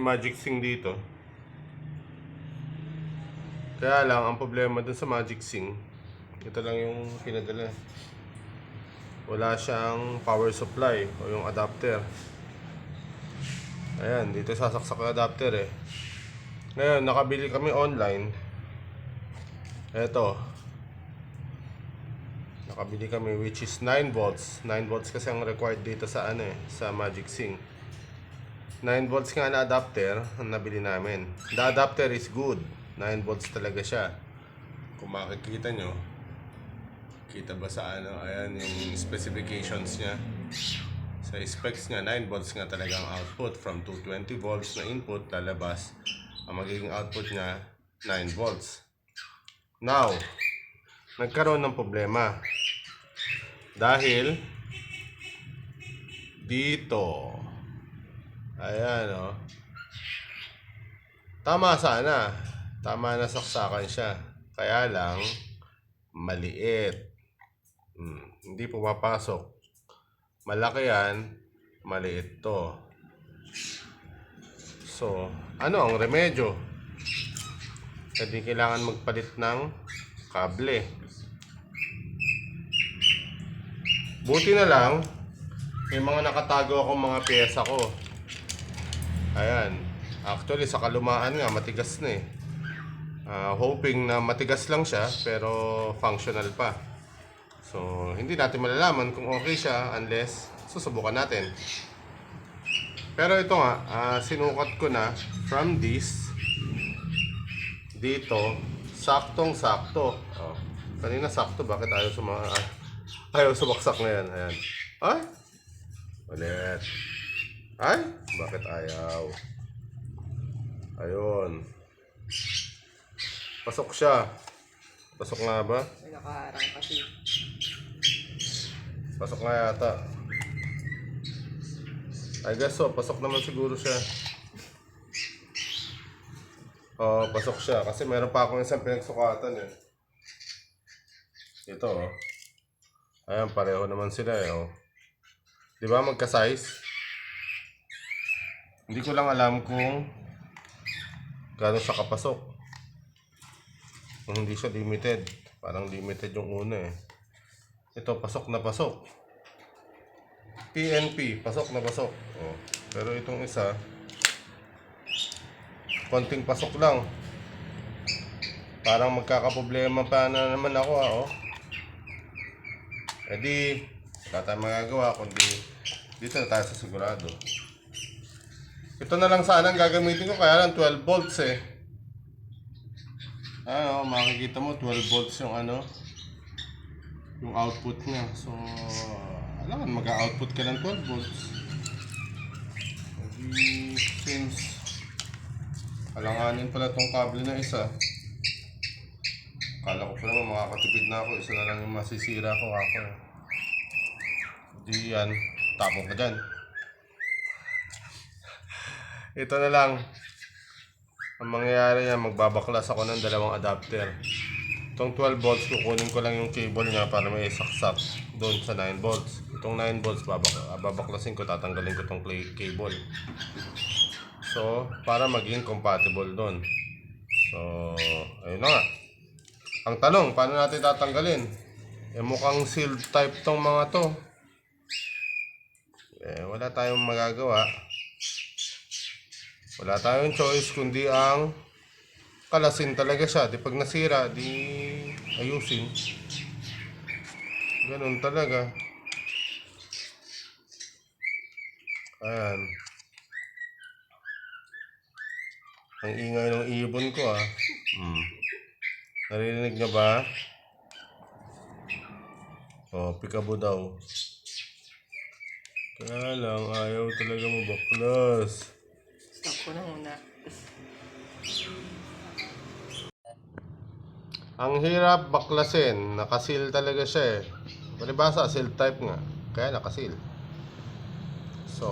may Magic Sing dito. Kaya lang, ang problema dun sa Magic Sing, ito lang yung pinadala. Wala siyang power supply o yung adapter. Ayan, dito sasaksak yung adapter eh. Ngayon, nakabili kami online. Eto. Nakabili kami which is 9 volts. 9 volts kasi ang required dito sa ano eh, sa Magic Sing. 9 volts nga na adapter ang nabili namin. The adapter is good. 9 volts talaga siya. Kung makikita nyo, kita ba sa ano, ayan yung specifications niya. Sa specs niya, 9 volts nga talaga ang output. From 220 volts na input, lalabas. Ang magiging output niya, 9 volts. Now, nagkaroon ng problema. Dahil, dito, ayan o. Tama sana. Tama na saksakan siya. Kaya lang, maliit. Hindi pumapasok. Malaki yan, maliit to. So, ano ang remedyo? Hindi kailangan magpalit ng kable. Buti na lang, may mga nakatago akong mga pyesa ko. Ayan. Actually, sa kalumaan nga, matigas na eh. Hoping na matigas lang siya, pero functional pa. So, hindi natin malalaman kung okay siya unless susubukan natin. Pero ito nga, sinukat ko na from this, dito, saktong-sakto. Oh, kanina sakto, bakit ayaw sumaksak ngayon? Ayan. Ay! Ulit. Ay! Bakit ayaw? Ayun. Pasok siya. Pasok nga ba? May nakaharang kasi. Pasok nga yata. I guess so, pasok naman siguro siya. Oo, pasok siya. Kasi meron pa akong isang pinagsukatan eh. Ito oh. Ayan, pareho naman sila eh oh. Diba magka-size? Hindi ko lang alam kung gano'n siya kapasok. Kung hindi siya limited. Parang limited yung una eh. Ito, pasok na pasok. PNP, pasok na pasok. Oh. Pero itong isa, konting pasok lang. Parang magkakaproblema pa na naman ako oh. E di, wala tayong magagawa kundi dito na tayo sa sigurado. Ito na lang sana ang gagamitin ko, kaya lang 12 volts eh. Ano, makikita mo 12 volts yung ano, yung output niya. So, alam mo, mag-output ka ng 12 volts. Maybe, since alanganin pala tong kable na isa. Kala ko pa naman makakatipid na ako. Isa na lang yung masisira ko ako. Di yan, tapong ka dyan. Ito na lang. Ang mangyayari yan, magbabaklas ako ng dalawang adapter. Itong 12 volts, kukunin ko lang yung cable niya para may saksak doon sa 9 volts. Itong 9 volts, babaklasin ko, tatanggalin ko itong cable. So, para maging compatible doon. So, ayun na nga. Ang tanong, paano natin tatanggalin? Eh, mukhang sealed type tong mga to. Eh, wala tayong magagawa. Wala tayong choice kundi ang kalasin talaga siya. Di pag nasira, di ayusin. Ganun talaga. Ayan. Ang ingay ng ibon ko ah. Narinig niyo ba? Oh, pikabo daw. Kaya lang, ayaw talaga mabaklas. Stop ko na muna. Ang hirap baklasin. Nakasil talaga siya eh. Palibasa, seal type nga. Kaya nakasil. So,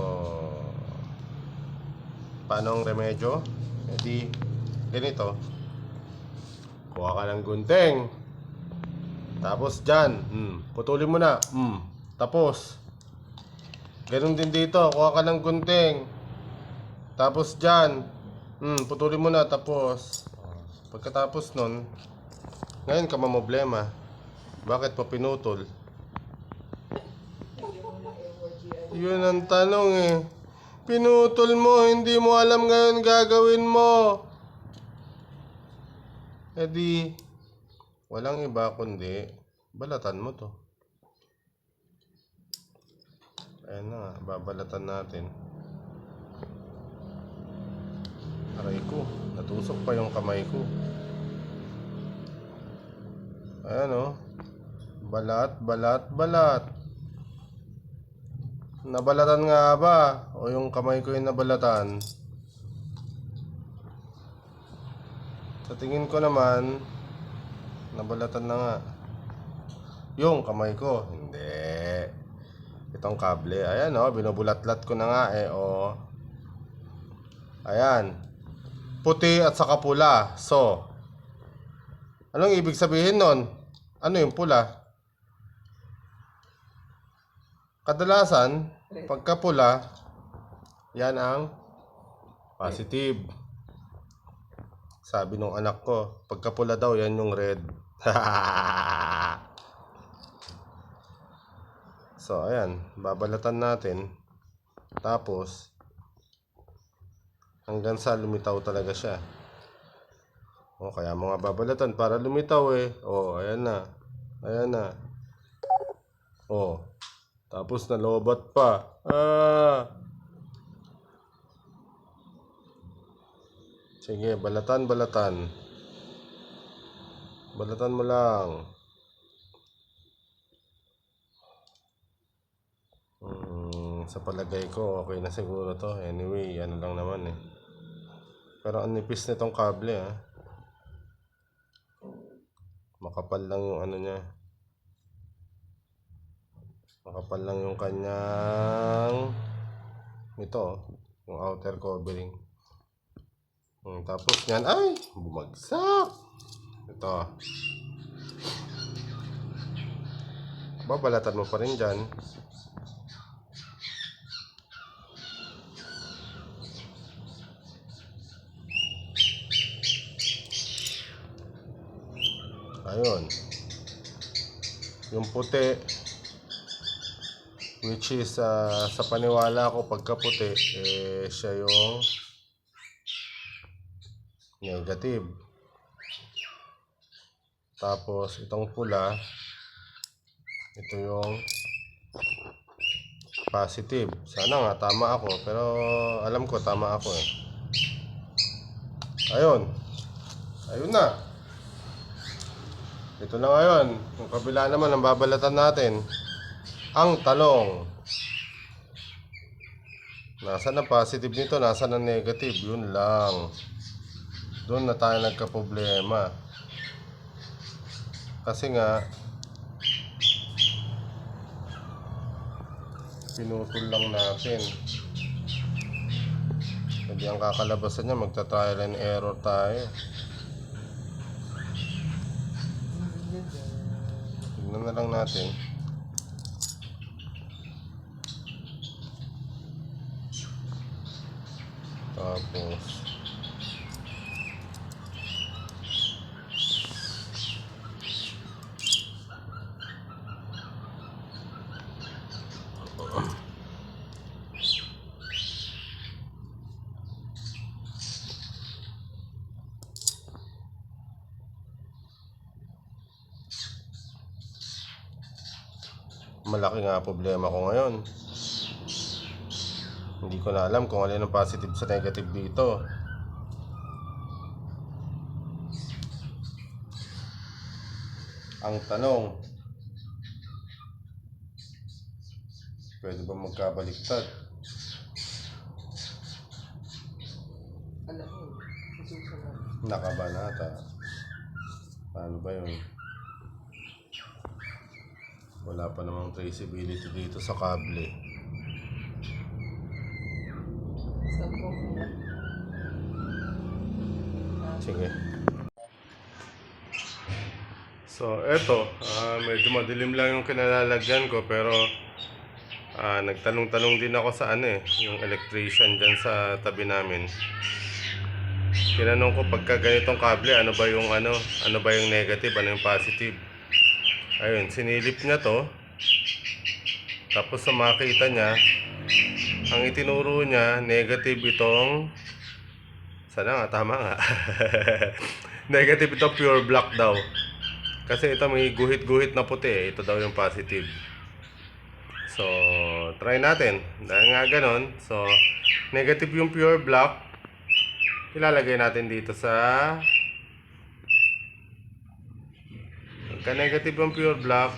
paano ang remedyo? E di, ganito. Kuha ka ng gunting. Tapos dyan, putulin mo na. Tapos, ganun din dito. Kuha ka ng gunting. Tapos dyan. Putulin mo na. Tapos. Pagkatapos nun, ngayon ka mamblema. Bakit pa pinutol? Yun ang tanong eh. Pinutol mo, hindi mo alam ngayon gagawin mo. E di, walang iba kundi, balatan mo to. Ayan na nga, babalatan natin. Aray ko, natusok pa yung kamay ko. Ayan o. Balat, balat, balat. Nabalatan nga ba? O yung kamay ko yung nabalatan? Sa tingin ko naman, nabalatan na nga. Yung kamay ko, hindi. Itong kable, ayan o, binubulatlat ko na nga eh, o. Ayan. Puti at saka pula. So, anong ibig sabihin nun? Ano yung pula? Kadalasan, pagka pula, yan ang positive. Sabi nung anak ko, pagka pula daw, yan yung red. So, ayan, babalatan natin. Tapos, hanggang sa lumitaw talaga siya. O, kaya mo nga babalatan para lumitaw eh. O, ayan na. Ayan na. O, tapos nalobat pa. Sige, balatan, balatan. Balatan mo lang. Sa palagay ko, okay na siguro to. Anyway, ano lang naman eh. Pero ang nipis nitong kable ah. Makapal lang yung ano niya. Makapal lang yung kanyang ito, yung outer covering. Tapos yan, ay, bumagsak. Ito. Babalatan mo pa rin dyan. Ayun. Yung puti, which is sa paniwala ko pagka puti, eh, siya yung negative. Tapos itong pula, ito yung positive. Sana nga tama ako, pero alam ko tama ako eh. Ayun. Ayun na. Ito na ngayon, yung kabila naman ang babalatan natin. Ang talong. Nasaan ang positive nito, nasaan ang negative, yun lang. Doon na tayo nagka-problema. Kasi nga, pinutol lang natin. Hindi ang kakalabasan niya, magta-trial and error tayo. Tignan na lang natin. Tapos malaki nga problema ko ngayon. Hindi ko na alam kung alin ang positive sa negative dito. Ang tanong, pwede ba magkabaliktad? Alam mo, susunod. Nakabanata. Paano ba yun? Wala pa namang traceability dito sa kable. Stop ko muna. Sige. So, eto, medyo madilim lang yung kinalalagyan ko pero Nagtanong-tanong din ako sa yung electrician dyan sa tabi namin. Tinanong ko pagka ganitong kable, ano ba yung negative, ano yung positive. Ayun, sinilip niya to. Tapos sa makita niya, ang itinuro niya, negative itong, sana nga, tama nga. Negative itong pure black daw. Kasi ito may guhit-guhit na puti, ito daw yung positive. So, try natin. Dahil nga ganon, so, negative yung pure black. Ilalagay natin dito sa, pagka negative yung pure black,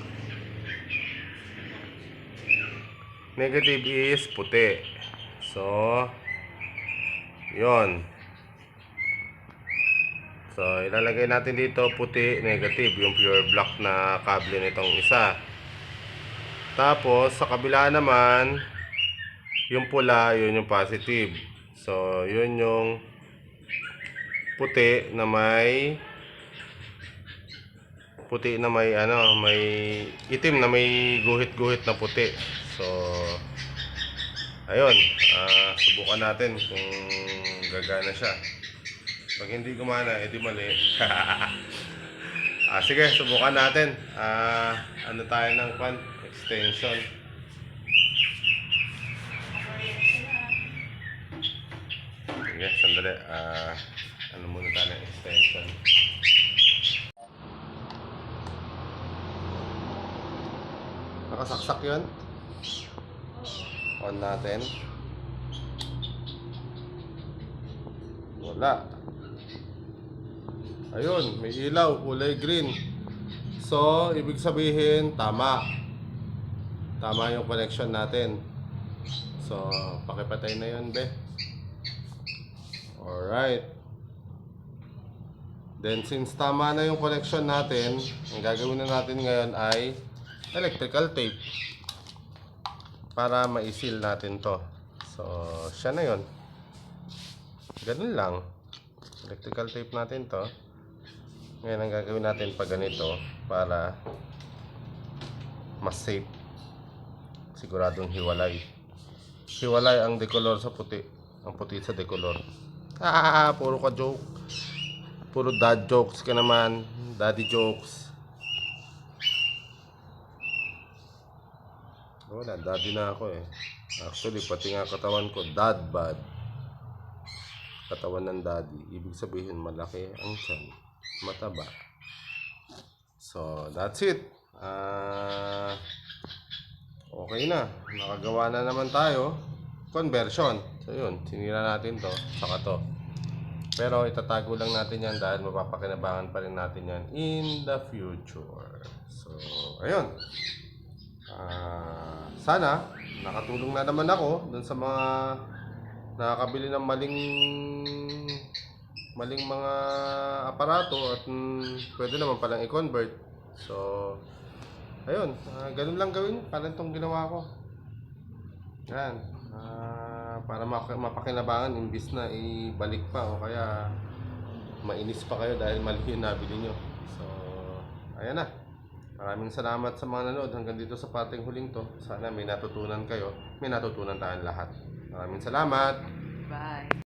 negative is puti. So, yon. So, ilalagay natin dito puti, negative, yung pure black na kable nitong isa. Tapos, sa kabila naman, yung pula, yun yung positive. So, yun yung puti na may may itim na may guhit-guhit na puti. So, ayun, subukan natin kung gagana siya. Pag hindi gumana, edi mali. Sige, subukan natin. Ano tayo ng extension. Sige, sandali. Ano muna tayo ng extension. Nakasaksak yun. On natin. Wala. Ayun, may ilaw, kulay green. So, ibig sabihin, tama. Tama yung connection natin. So, pakipatay na yun, be. Alright. Then, since tama na yung connection natin, ang gagawin na natin ngayon ay electrical tape. Para ma-seal natin to. So, siya na yun. Ganun lang. Electrical tape natin to. Ngayon ang gagawin natin pag ganito para mas safe. Siguradong hiwalay. Hiwalay ang decolor sa puti. Ang puti sa decolor. Puro ka joke. Puro dad jokes ka naman. Daddy jokes. Wala, daddy na ako eh. Actually, pati nga katawan ko, dad bod. Katawan ng daddy. Ibig sabihin, malaki ang tiyan. Mataba. So, that's it. Okay na. Nakagawa na naman tayo. Conversion. So, yun. Sinira natin to. Saka to. Pero, itatago lang natin yan dahil mapapakinabangan pa rin natin yan in the future. So, ayun. Sana, nakatulong na naman ako dun sa mga nakakabili ng maling mga aparato at pwede naman palang i-convert. So, ayun, ganun lang gawin. Parang itong ginawa ko. Yan. Para mapakinabangan, imbis na ibalik pa o kaya mainis pa kayo dahil mali yung nabili nyo. So, ayan na. Maraming salamat sa mga nanood hanggang dito sa pating huling to. Sana may natutunan kayo. May natutunan tayong lahat. Maraming salamat. Bye.